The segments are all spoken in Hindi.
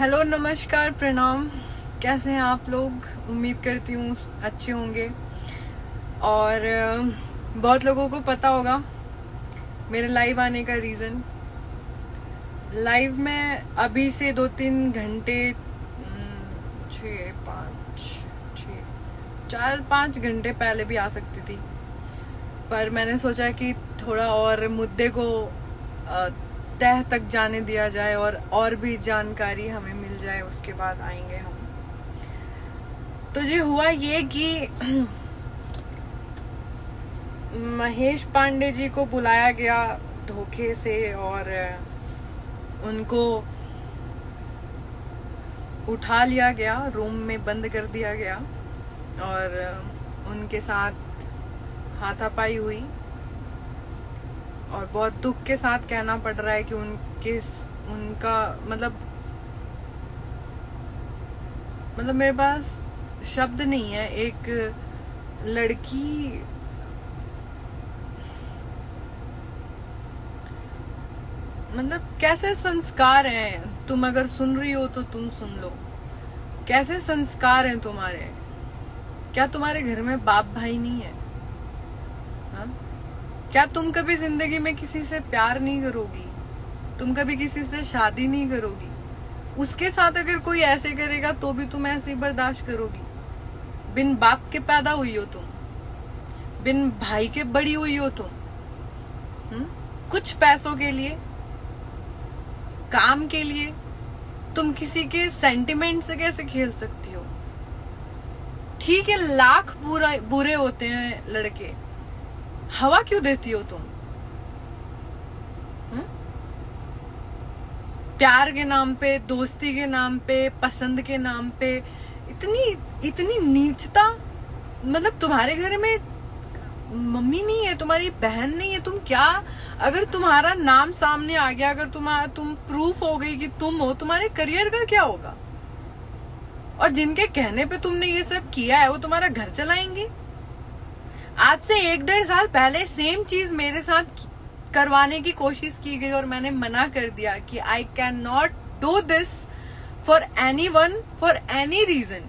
हेलो, नमस्कार, प्रणाम। कैसे हैं आप लोग? उम्मीद करती हूँ अच्छे होंगे। और बहुत लोगों को पता होगा मेरे लाइव आने का रीज़न। लाइव में अभी से 2-3 घंटे, 4-5 घंटे पहले भी आ सकती थी, पर मैंने सोचा कि थोड़ा और मुद्दे को तह तक जाने दिया जाए और भी जानकारी हमें मिल जाए, उसके बाद आएंगे हम। तो ये हुआ ये कि महेश पांडे जी को बुलाया गया धोखे से और उनको उठा लिया गया, रूम में बंद कर दिया गया और उनके साथ हाथापाई हुई। और बहुत दुख के साथ कहना पड़ रहा है कि उनका मतलब मेरे पास शब्द नहीं है। एक लड़की कैसे संस्कार हैं, तुम अगर सुन रही हो तो तुम सुन लो। कैसे संस्कार हैं तुम्हारे? क्या तुम्हारे घर में बाप भाई नहीं है? हा? क्या तुम कभी जिंदगी में किसी से प्यार नहीं करोगी? तुम कभी किसी से शादी नहीं करोगी? उसके साथ अगर कोई ऐसे करेगा तो भी तुम ऐसे ही बर्दाश्त करोगी? बिन बाप के पैदा हुई हो तुम, बिन भाई के बड़ी हुई हो तुम। कुछ पैसों के लिए, काम के लिए तुम किसी के सेंटिमेंट से कैसे खेल सकती हो? ठीक है, लाख बुरे होते हैं लड़के, हवा क्यों देती हो तुम? प्यार के नाम पे, दोस्ती के नाम पे, पसंद के नाम पे इतनी नीचता। तुम्हारे घर में मम्मी नहीं है, तुम्हारी बहन नहीं है, तुम क्या? अगर तुम्हारा नाम सामने आ गया, अगर तुम प्रूफ हो गई कि तुम हो, तुम्हारे करियर का क्या होगा? और जिनके कहने पे तुमने ये सब किया है वो तुम्हारा घर चलाएंगे। आज से 1-1.5 साल पहले सेम चीज मेरे साथ करवाने की कोशिश की गई और मैंने मना कर दिया कि I can not do this for anyone for any reason.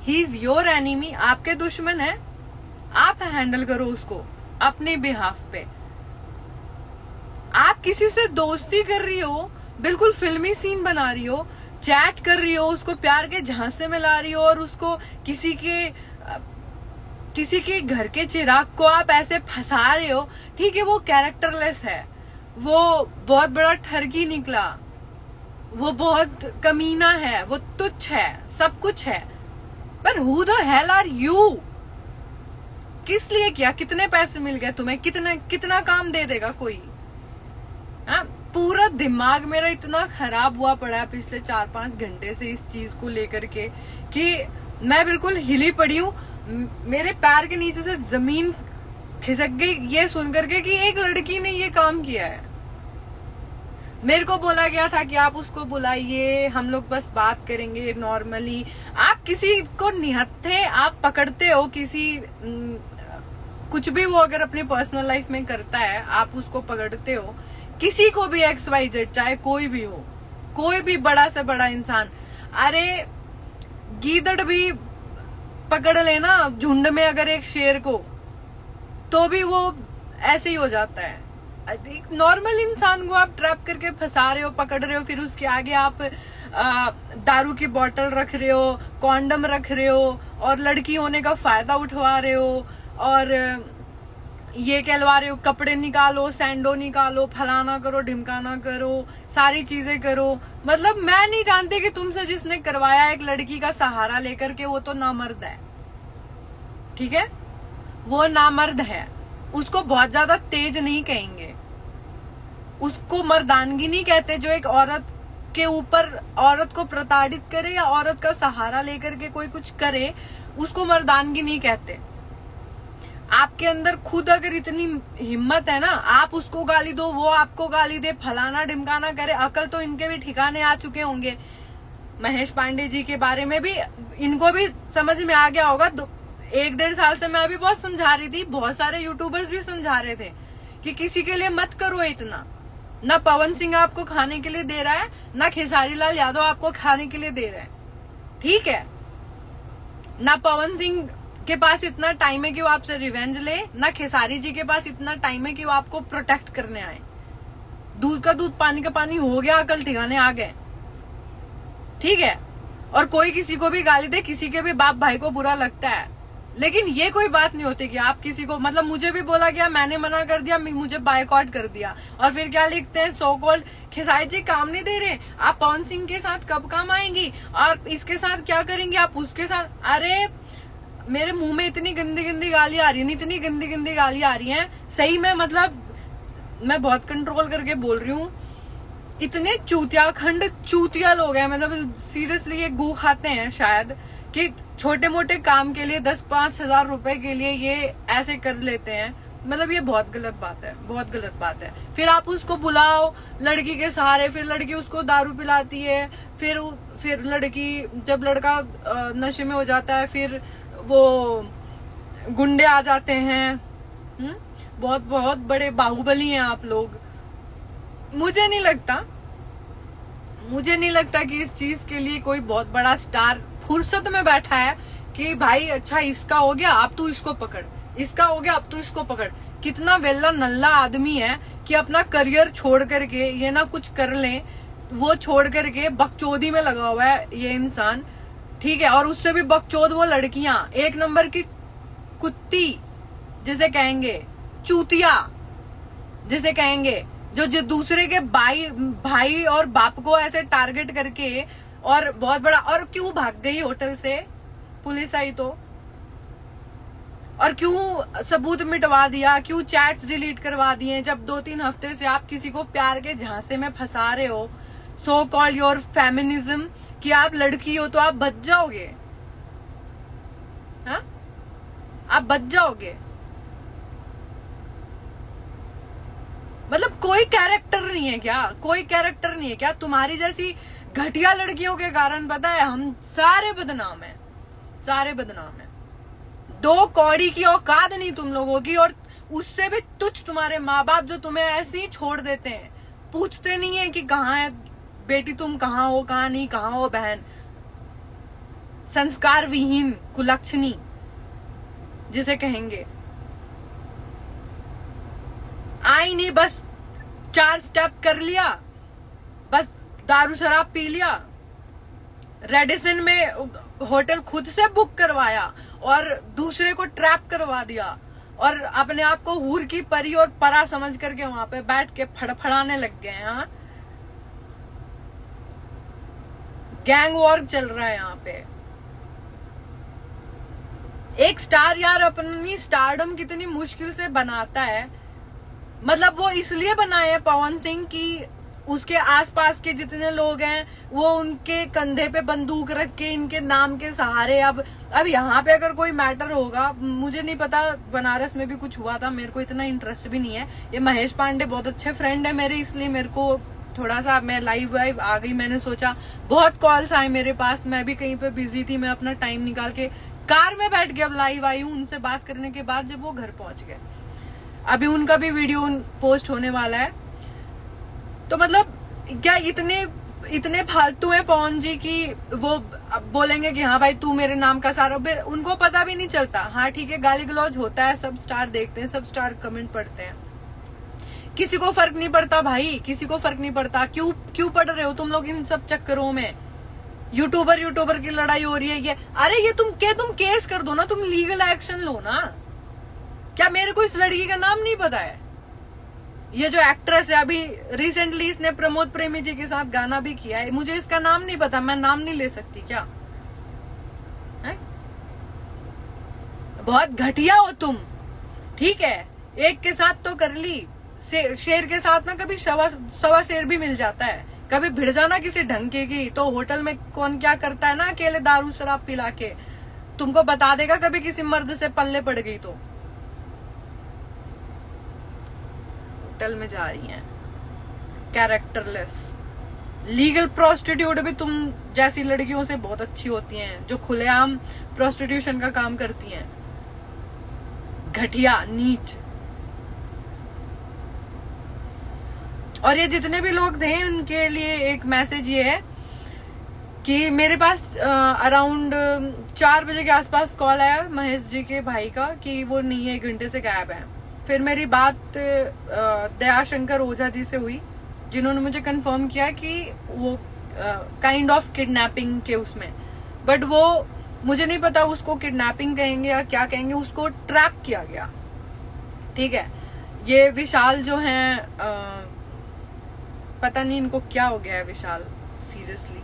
He is your enemy, आपके दुश्मन है, आप हैंडल करो उसको अपने बिहाफ पे। आप किसी से दोस्ती कर रही हो, बिल्कुल फिल्मी सीन बना रही हो, चैट कर रही हो, उसको प्यार के झांसे में ला रही हो और उसको किसी के घर के चिराग को आप ऐसे फंसा रहे हो। ठीक है, वो कैरेक्टरलेस है, वो बहुत बड़ा ठरकी निकला, वो बहुत कमीना है, वो तुच्छ है, सब कुछ है, पर who the hell are you? किस लिए किया? कितने पैसे मिल गए तुम्हें? कितना काम दे देगा कोई? पूरा दिमाग मेरा इतना खराब हुआ पड़ा है पिछले 4-5 घंटे से इस चीज को लेकर के कि मैं बिल्कुल हिली पड़ी हूँ। मेरे पैर के नीचे से जमीन खिसक गई ये सुनकर के कि एक लड़की ने ये काम किया है। मेरे को बोला गया था कि आप उसको बुलाइए, हम लोग बस बात करेंगे नॉर्मली। आप किसी को निहत्थे आप पकड़ते हो, कुछ भी वो अगर अपनी पर्सनल लाइफ में करता है आप उसको पकड़ते हो, किसी को भी XYZ, चाहे कोई भी हो, कोई भी बड़ा से बड़ा इंसान। अरे गीदड़ भी पकड़ लेना झुंड में अगर एक शेर को, तो भी वो ऐसे ही हो जाता है। एक नॉर्मल इंसान को आप ट्रैप करके फंसा रहे हो, पकड़ रहे हो, फिर उसके आगे आप दारू की बोतल रख रहे हो, कॉन्डम रख रहे हो और लड़की होने का फायदा उठवा रहे हो और ये कहलवा रहे हो कपड़े निकालो, सैंडो निकालो, फलाना करो, ढिमकाना करो, सारी चीजें करो। मैं नहीं जानती कि तुमसे जिसने करवाया एक लड़की का सहारा लेकर के, वो तो नामर्द है। ठीक है, वो नामर्द है, उसको बहुत ज्यादा तेज नहीं कहेंगे, उसको मर्दानगी नहीं कहते। जो एक औरत के ऊपर औरत को प्रताड़ित करे या औरत का सहारा लेकर के कोई कुछ करे, उसको मर्दानगी नहीं कहते। आपके अंदर खुद अगर इतनी हिम्मत है ना, आप उसको गाली दो, वो आपको गाली दे, फलाना ढिमकाना करे। अकल तो इनके भी ठिकाने आ चुके होंगे। महेश पांडे जी के बारे में भी इनको भी समझ में आ गया होगा। 1-1.5 साल से मैं अभी बहुत समझा रही थी, बहुत सारे यूट्यूबर्स भी समझा रहे थे कि किसी के लिए मत करो इतना। ना पवन सिंह आपको खाने के लिए दे रहा है, ना खेसारी लाल यादव आपको खाने के लिए दे रहे हैं, ठीक है। ना पवन सिंह के पास इतना टाइम है कि वो आपसे रिवेंज ले, ना खेसारी जी के पास इतना टाइम है कि वो आपको प्रोटेक्ट करने आए। दूध का दूध पानी का पानी हो गया, अकल ठिकाने आ गए, ठीक है। और कोई किसी को भी गाली दे, किसी के भी बाप भाई को बुरा लगता है, लेकिन ये कोई बात नहीं होती कि आप किसी को, मतलब मुझे भी बोला गया, मैंने मना कर दिया, मुझे बायकॉट कर दिया, और फिर क्या लिखते हैं, सो कॉल्ड खेसारी जी काम नहीं दे रहे, आप पवन सिंह के साथ कब काम आएंगी, और इसके साथ क्या करेंगे आप, उसके साथ। अरे मेरे मुंह में इतनी गंदी गंदी गाली आ रही है, इतनी गंदी गंदी गाली आ रही है सही में, मतलब मैं बहुत कंट्रोल करके बोल रही हूँ। इतने चूतिया लोग हैं, मतलब सीरियसली ये गू खाते हैं शायद, कि छोटे मोटे काम के लिए 10-5 हजार रुपए के लिए ये ऐसे कर लेते हैं। मतलब ये बहुत गलत बात है, बहुत गलत बात है। फिर आप उसको बुलाओ लड़की के सहारे, फिर लड़की उसको दारू पिलाती है, फिर लड़की, जब लड़का नशे में हो जाता है, फिर वो गुंडे आ जाते हैं। बहुत बहुत बड़े बाहुबली हैं आप लोग। मुझे नहीं लगता कि इस चीज के लिए कोई बहुत बड़ा स्टार फुर्सत में बैठा है कि भाई अच्छा इसका हो गया अब तू इसको पकड़, इसका हो गया अब तू इसको पकड़। कितना वेला नल्ला आदमी है कि अपना करियर छोड़ करके ये ना कुछ कर ले, वो छोड़ करके बकचोदी में लगा हुआ है ये इंसान, ठीक है। और उससे भी बकचोद वो लड़कियां, एक नंबर की कुत्ती जिसे कहेंगे, चूतिया जिसे कहेंगे, जो दूसरे के भाई और बाप को ऐसे टारगेट करके, और बहुत बड़ा। और क्यों भाग गई होटल से, पुलिस आई तो, और क्यों सबूत मिटवा दिया, क्यों चैट्स डिलीट करवा दिए, जब 2-3 हफ्ते से आप किसी को प्यार के झांसे में फंसा रहे हो, सो कॉल्ड योर फेमिनिज्म, कि आप लड़की हो तो आप बच जाओगे, हाँ आप बच जाओगे। मतलब कोई कैरेक्टर नहीं है क्या, कोई कैरेक्टर नहीं है क्या? तुम्हारी जैसी घटिया लड़कियों के कारण पता है हम सारे बदनाम हैं, सारे बदनाम हैं। 2 कौड़ी की औकात नहीं तुम लोगों की, और उससे भी तुच्छ तुम्हारे माँ बाप जो तुम्हें ऐसे ही छोड़ देते हैं, पूछते नहीं है कि कहाँ है बेटी, तुम कहाँ हो, कहाँ नहीं, कहाँ हो बहन। संस्कार विहीन कुलक्षणी जिसे कहेंगे, आई नहीं, बस 4 स्टेप कर लिया, बस दारू शराब पी लिया, रेडिसन में होटल खुद से बुक करवाया और दूसरे को ट्रैप करवा दिया, और अपने आप को हूर की परी और परा समझ करके वहां पे बैठ के फड़फड़ाने लग गए हैं। हाँ, गैंग वॉर चल रहा है यहाँ पे। एक स्टार यार अपनी स्टारडम कितनी मुश्किल से बनाता है, मतलब वो इसलिए बनाए हैं पवन सिंह की उसके आसपास के जितने लोग हैं वो उनके कंधे पे बंदूक रख के इनके नाम के सहारे। अब यहाँ पे अगर कोई मैटर होगा, मुझे नहीं पता, बनारस में भी कुछ हुआ था, मेरे को इतना इंटरेस्ट भी नहीं है। ये महेश पांडे बहुत अच्छे फ्रेंड है मेरे, इसलिए मेरे को थोड़ा सा, मैं लाइव आ गई, मैंने सोचा, बहुत कॉल्स आए मेरे पास, मैं भी कहीं पे बिजी थी, मैं अपना टाइम निकाल के कार में बैठ के अब लाइव आई हूँ उनसे बात करने के बाद, जब वो घर पहुंच गए। अभी उनका भी वीडियो पोस्ट होने वाला है। तो मतलब क्या इतने फालतू हैं पवन जी की वो बोलेंगे कि हाँ भाई तू मेरे नाम का सारा, उनको पता भी नहीं चलता। हाँ ठीक है, गाली गलौज होता है, सब स्टार देखते हैं, सब स्टार कमेंट पढ़ते हैं, किसी को फर्क नहीं पड़ता भाई, किसी को फर्क नहीं पड़ता। क्यों पढ़ रहे हो तुम लोग इन सब चक्करों में? यूट्यूबर की लड़ाई हो रही है ये, अरे ये तुम केस कर दो ना, तुम लीगल एक्शन लो ना। क्या मेरे को इस लड़की का नाम नहीं पता है? ये जो एक्ट्रेस है, अभी रिसेंटली इसने प्रमोद प्रेमी जी के साथ गाना भी किया है, मुझे इसका नाम नहीं पता, मैं नाम नहीं ले सकती क्या? है? बहुत घटिया हो तुम, ठीक है, एक के साथ तो कर ली, शेर के साथ ना कभी सवा शेर भी मिल जाता है। कभी भिड़ जाना किसी ढंके की, तो होटल में कौन क्या करता है ना, अकेले दारू शराब पिला के तुमको बता देगा, कभी किसी मर्द से पल्ले पड़ गई तो। होटल में जा रही हैं कैरेक्टरलेस। लीगल प्रोस्टिट्यूट भी तुम जैसी लड़कियों से बहुत अच्छी होती हैं, जो खुलेआम प्रोस्टिट्यूशन का काम करती हैं। घटिया, नीच। और ये जितने भी लोग थे उनके लिए एक मैसेज ये है कि मेरे पास अराउंड 4 बजे के आसपास कॉल आया महेश जी के भाई का कि वो नहीं है, 1 घंटे से गायब है। फिर मेरी बात दयाशंकर ओझा जी से हुई, जिन्होंने मुझे कंफर्म किया कि वो काइंड ऑफ किडनैपिंग के उसमें, बट वो मुझे नहीं पता उसको किडनैपिंग कहेंगे या क्या कहेंगे, उसको ट्रैप किया गया। ठीक है, ये विशाल जो हैं पता नहीं इनको क्या हो गया है। विशाल सीरियसली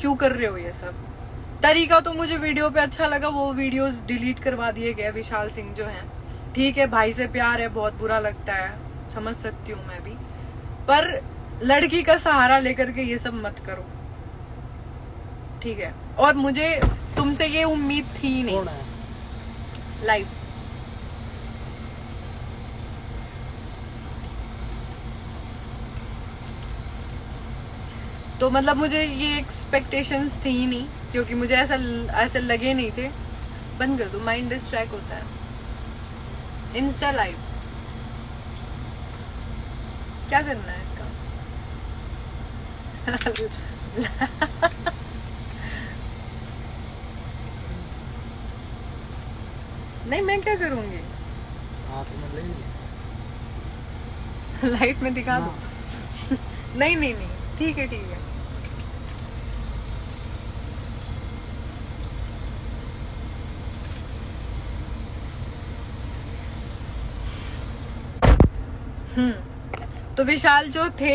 क्यों कर रहे हो ये सब? तरीका तो मुझे वीडियो पे अच्छा लगा, वो वीडियोस डिलीट करवा दिए गए विशाल सिंह जो हैं। ठीक है, भाई से प्यार है, बहुत बुरा लगता है, समझ सकती हूँ मैं भी, पर लड़की का सहारा लेकर के ये सब मत करो। ठीक है, और मुझे तुमसे ये उम्मीद थी नहीं। लाइव तो मतलब मुझे ये एक्सपेक्टेशंस थी ही नहीं, क्योंकि मुझे ऐसे लगे नहीं थे। बंद कर दो, माइंड डिस्ट्रैक्ट होता है। इंस्टा लाइव क्या करना है इसका? नहीं, मैं क्या करूंगी? लाइफ में दिखा दो। नहीं नहीं नहीं, ठीक है ठीक है। तो विशाल जो थे,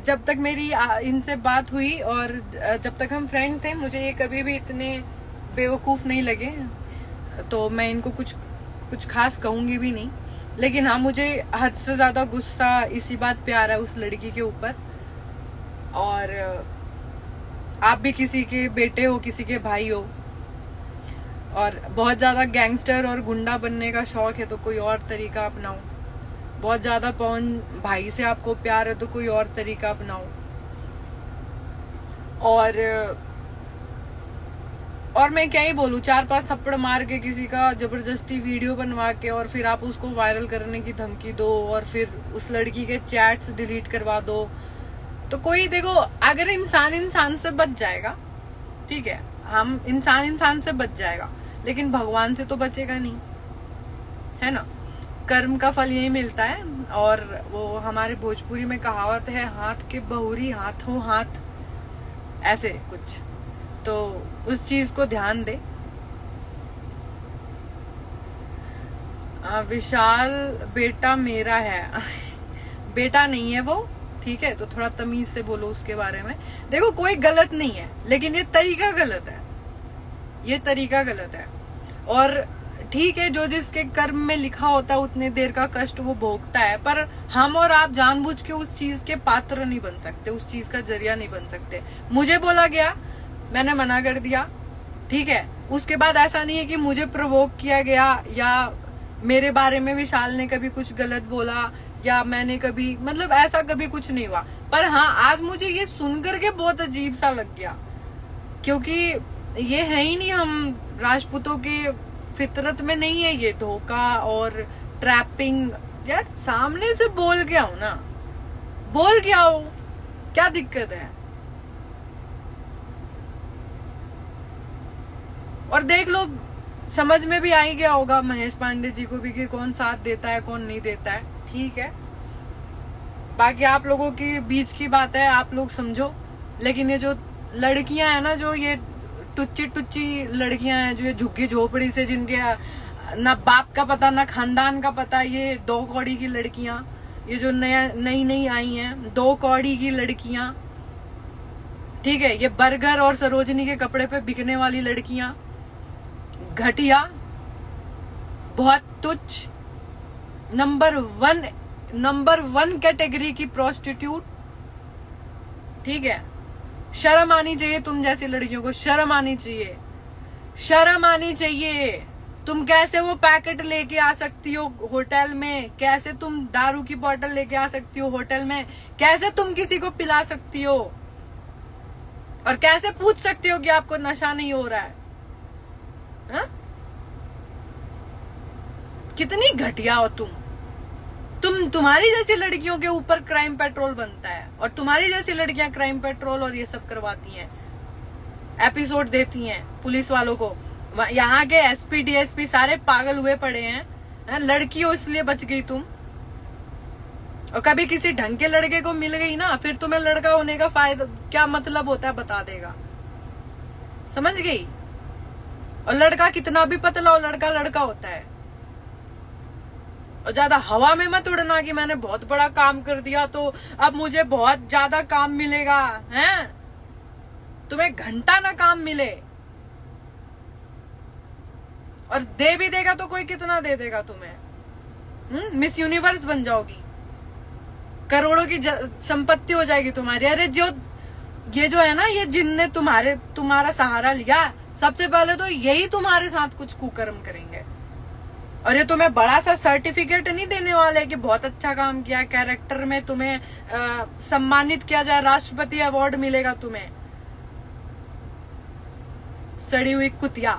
जब तक मेरी इनसे बात हुई और जब तक हम फ्रेंड थे, मुझे ये कभी भी इतने बेवकूफ नहीं लगे, तो मैं इनको कुछ खास कहूंगी भी नहीं। लेकिन हाँ, मुझे हद से ज्यादा गुस्सा इसी बात पे आ रहा है उस लड़की के ऊपर। और आप भी किसी के बेटे हो, किसी के भाई हो, और बहुत ज्यादा गैंगस्टर और गुंडा बनने का शौक है तो कोई और तरीका अपनाओ। बहुत ज्यादा पवन भाई से आपको प्यार है तो कोई और तरीका अपनाओ। और मैं क्या ही बोलूं, 4-5 थप्पड़ मार के किसी का जबरदस्ती वीडियो बनवा के और फिर आप उसको वायरल करने की धमकी दो और फिर उस लड़की के चैट्स डिलीट करवा दो। तो कोई देखो, अगर इंसान से बच जाएगा, ठीक है, हम इंसान से बच जाएगा, लेकिन भगवान से तो बचेगा नहीं, है ना। कर्म का फल यही मिलता है। और वो हमारे भोजपुरी में कहावत है, हाथ के बहुरी हाथों हाथ, ऐसे कुछ, तो उस चीज को ध्यान दे। विशाल बेटा मेरा है। बेटा नहीं है वो, ठीक है, तो थोड़ा तमीज से बोलो उसके बारे में। देखो, कोई गलत नहीं है, लेकिन ये तरीका गलत है, ये तरीका गलत है। और ठीक है, जो जिसके कर्म में लिखा होता है उतने देर का कष्ट वो भोगता है, पर हम और आप जानबूझ के उस चीज के पात्र नहीं बन सकते, उस चीज का जरिया नहीं बन सकते। मुझे बोला गया, मैंने मना कर दिया, ठीक है। उसके बाद ऐसा नहीं है कि मुझे प्रोवोक किया गया या मेरे बारे में विशाल ने कभी कुछ गलत बोला या मैंने कभी, मतलब ऐसा कभी कुछ नहीं हुआ। पर हाँ, आज मुझे ये सुनकर के बहुत अजीब सा लग गया, क्योंकि ये है ही नहीं, हम राजपूतों के फितरत में नहीं है ये धोखा और ट्रैपिंग। यार सामने से बोल के आओ ना, बोल के आओ, क्या दिक्कत है? और देख लो, समझ में भी आ ही गया होगा महेश पांडे जी को भी कि कौन साथ देता है कौन नहीं देता है, ठीक है। बाकी आप लोगों के बीच की बात है, आप लोग समझो। लेकिन ये जो लड़कियां हैं ना, जो ये टुच्ची लड़कियां हैं, जो ये झुग्गी झोपड़ी से, जिनके ना बाप का पता ना खानदान का पता, ये 2 कौड़ी की लड़कियां, ये जो नई आई हैं 2 कौड़ी की लड़कियां, ठीक है, ये बर्गर और सरोजनी के कपड़े पे बिकने वाली लड़कियां, घटिया, बहुत तुच्छ, नंबर वन कैटेगरी की प्रोस्टिट्यूट, ठीक है। शर्म आनी चाहिए तुम जैसी लड़कियों को, शर्म आनी चाहिए, शर्म आनी चाहिए। तुम कैसे वो पैकेट लेके आ सकती हो होटल में? कैसे तुम दारू की बोतल लेके आ सकती हो होटल में? कैसे तुम किसी को पिला सकती हो? और कैसे पूछ सकती हो कि आपको नशा नहीं हो रहा है? हा? कितनी घटिया हो तुम, तुम्हारी जैसी लड़कियों के ऊपर क्राइम पेट्रोल बनता है और तुम्हारी जैसी लड़कियां क्राइम पेट्रोल और ये सब करवाती हैं, एपिसोड देती हैं पुलिस वालों को। यहाँ के एसपी डीएसपी सारे पागल हुए पड़े हैं। लड़की हो इसलिए बच गई तुम, और कभी किसी ढंग के लड़के को मिल गई ना, फिर तुम्हें लड़का होने का फायदा क्या मतलब होता है बता देगा, समझ गई। और लड़का कितना भी पतला हो, लड़का लड़का होता है। और ज्यादा हवा में मत उड़ना कि मैंने बहुत बड़ा काम कर दिया तो अब मुझे बहुत ज्यादा काम मिलेगा, हैं? तुम्हें घंटा ना काम मिले, और दे भी देगा तो कोई कितना दे देगा तुम्हें। मिस यूनिवर्स बन जाओगी, करोड़ों की संपत्ति हो जाएगी तुम्हारी। अरे ये जो है ना, ये जिनने तुम्हारा सहारा लिया, सबसे पहले तो यही तुम्हारे साथ कुछ कुकर्म करेंगे। और ये तुम्हें बड़ा सा सर्टिफिकेट नहीं देने वाले कि बहुत अच्छा काम किया, कैरेक्टर में तुम्हें सम्मानित किया जाए, राष्ट्रपति अवार्ड मिलेगा तुम्हें, सड़ी हुई कुतिया।